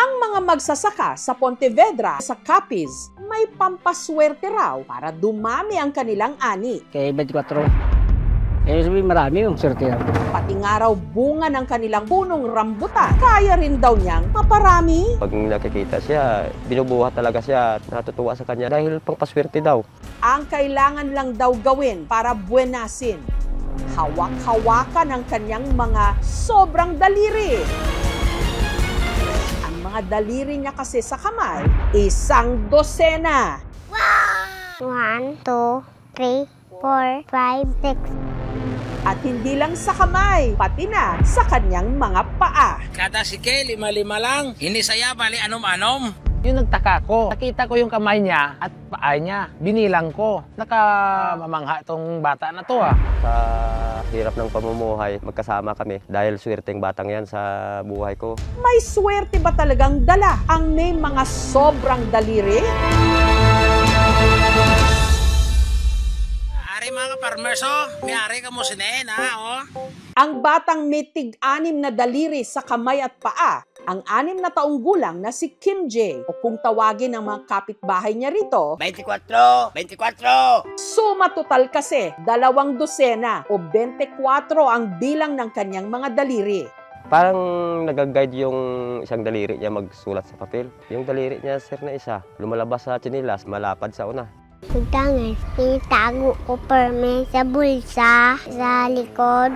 Ang mga magsasaka sa Pontevedra sa Capiz may pampaswerte raw para dumami ang kanilang ani. Kaya 24. Eh, sabi marami yung swerte yan. Pati nga raw bunga ng kanilang punong rambutan, kaya rin daw niyang maparami. Pag nakikita siya, binubuhat talaga siya, natutuwa sa kanya dahil pangpaswerte daw. Ang kailangan lang daw gawin para buenasin, hawak-hawakan ang kanyang mga sobrang daliri. Ang mga daliri niya kasi sa kamay, 1 dosena. Wow! 1, 2, 3, 4, 5, 6. At hindi lang sa kamay, pati na sa kanyang mga paa. Kada sike, 5-5 lang. Hindi saya, bali anom-anom. Yung nagtaka ko, nakita ko yung kamay niya at paa niya. Binilang ko. Nakamamangha itong bata na to ah. Sa hirap ng pamumuhay, magkasama kami dahil swerteng batang yan sa buhay ko. May swerte ba talagang dala ang may mga sobrang daliri? Ari mga ka-farmers, may ari ka mo sinain, ha, Ang batang may tig-anim na daliri sa kamay at paa, ang 6 na taong gulang na si Kim J, o kung tawagin ng mga kapitbahay niya rito, 24! 24! suma total kasi 2 dosena o 24 ang bilang ng kanyang mga daliri. Parang nag-guide yung isang daliri niya magsulat sa papel. Yung daliri niya, sir, na isa, lumalabas sa tsinilas, malapad sa una. Pagtangas, itago ko perme sa bulsa, sa likod.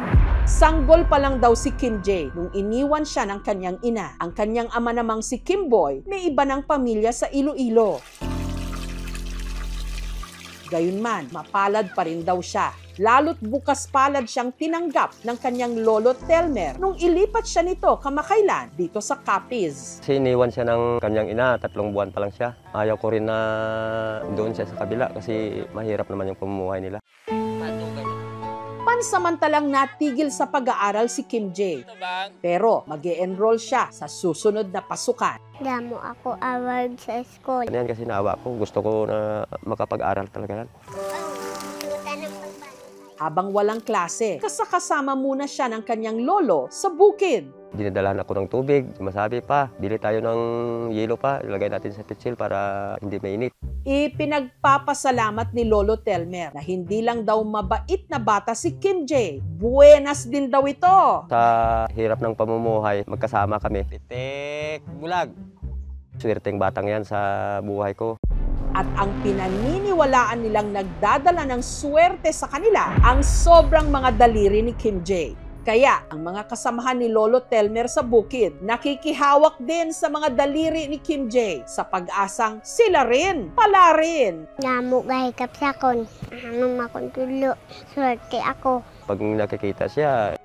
Sanggol pa lang daw si Kim J nung iniwan siya ng kanyang ina. Ang kanyang ama namang si Kim Boy may iba ng pamilya sa Iloilo. Gayunman, mapalad pa rin daw siya. Lalo't bukas palad siyang tinanggap ng kanyang lolo Telmer nung ilipat siya nito kamakailan dito sa Capiz. Kasi iniwan siya ng kanyang ina, 3 buwan pa lang siya. Ayaw ko rin na doon siya sa kabila kasi mahirap naman yung pamumuhay nila. Pansamantalang natigil sa pag-aaral si Kim J. Pero mag-e-enroll siya sa susunod na pasukan. Damo ako award sa school. Yan kasi naawa ko, gusto ko na makapag-aral talaga yan. Habang walang klase, kasama muna siya ng kanyang lolo sa bukid. Dinadalahan ako ng tubig, masabi pa, bili tayo ng yelo pa, ilagay natin sa pitsil para hindi mainit. Ipinagpapasalamat ni Lolo Telmer na hindi lang daw mabait na bata si Kim J, buenas din daw ito. Sa hirap ng pamumuhay, magkasama kami. Pitik, bulag. Swerteng batang yan sa buhay ko. At ang pinaniniwalaan nilang nagdadala ng swerte sa kanila ang sobrang mga daliri ni Kim J. Kaya ang mga kasamahan ni Lolo Telmer sa bukid nakikihawak din sa mga daliri ni Kim J sa pag-asang sila rin, pala rin. Damo gahikap sa kon. Ano makontulo. Swerte ako. Pag nakikita siya,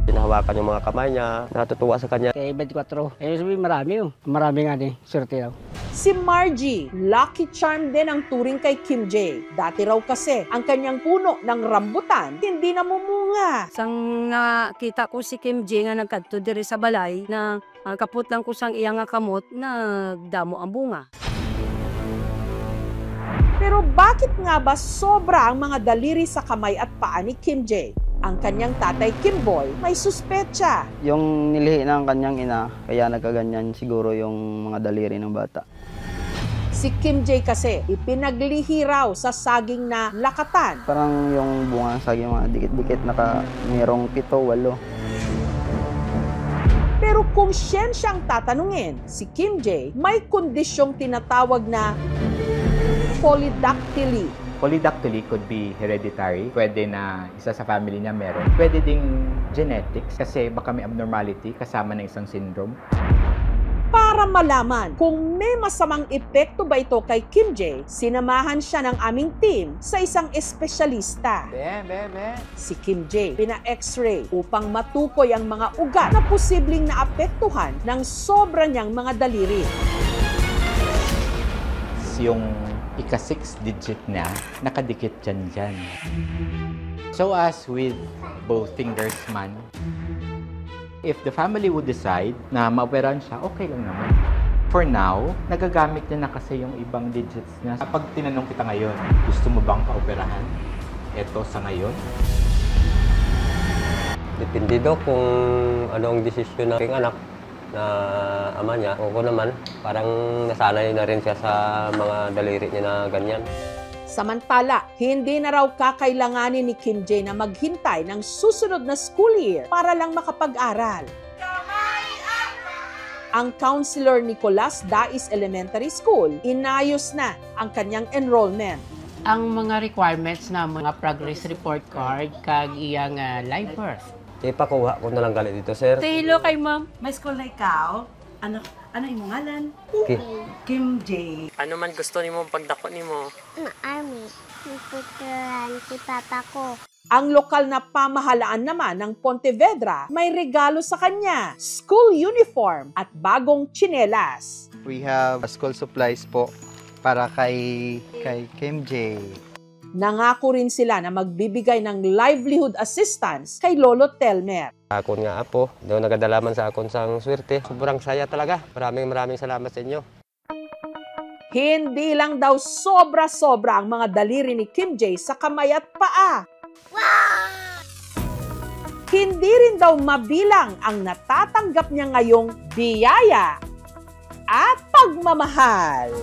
hinahawakan yung mga kamay niya, natutuwa sa kanya. Kaya 24. Eh, sabi marami yung. Marami nga din, swerte daw. Si Margie, lucky charm din ang turing kay Kim J. Dati raw kasi ang kanyang puno ng rambutan hindi namumunga. Sang kita ko si Kim J nga nagkadto diri sa balay na kaput lang ko sang iya nga kamot nagdamo ang bunga. Pero bakit nga ba sobra ang mga daliri sa kamay at paa ni Kim J? Ang kanyang tatay Kim Boy may suspetsa. Yung nilihi ng kanyang ina, kaya nagkaganyan siguro yung mga daliri ng bata. Si Kim J kasi ipinaglihi raw sa saging na lakatan. Parang yung bunga ng saging mga dikit-dikit, mayroong 7, 8. Pero kung siyensyang tatanungin, si Kim J may kondisyong tinatawag na polydactyly. Polydactyly could be hereditary. Pwede na isa sa family niya meron. Pwede ding genetics kasi baka may abnormality kasama ng isang syndrome. Para malaman kung may masamang epekto ba ito kay Kim J, sinamahan siya ng aming team sa isang espesyalista. Si Kim J, pina-x-ray upang matukoy ang mga ugat na posibleng naapektuhan ng sobra niyang mga daliri. Yung ika-6 digit na nakadikit dyan. So as with both fingers man, if the family would decide na maoperahan siya, okay lang naman. For now, nagagamit niya na kasi yung ibang digits niya. Kapag tinanong kita ngayon, gusto mo bang paoperahan? Ito sa ngayon? Depende daw kung ano ang desisyon ng aking anak. na ama niya. Ako naman, parang nasanay na rin siya sa mga daliri niya na ganyan. Samantala, hindi na raw kakailanganin ni Kim J na maghintay ng susunod na school year para lang makapag-aral. Ang counselor Nicolas Dais Elementary School, inayos na ang kanyang enrollment. Ang mga requirements na mga progress report card kag iyang live birth. Ipakuha ko na lang galit dito, sir. Hello kay ma'am. May school na ikaw? Ano imong ngalan? Kim J. Ano man gusto nimo pagdako nimo? Army. Puputuran si papa ko. Ang lokal na pamahalaan naman ng Pontevedra may regalo sa kanya, school uniform at bagong tsinelas. We have school supplies po para kay Kim J. Nangako rin sila na magbibigay ng livelihood assistance kay Lolo Telmer. Akon nga apo, daw nagadalaman sa akon sang swerte. Sobrang saya talaga. Maraming salamat sa inyo. Hindi lang daw sobra-sobra ang mga daliri ni Kim J sa kamay at paa. Hindi rin daw mabilang ang natatanggap niya ngayong biyaya at pagmamahal.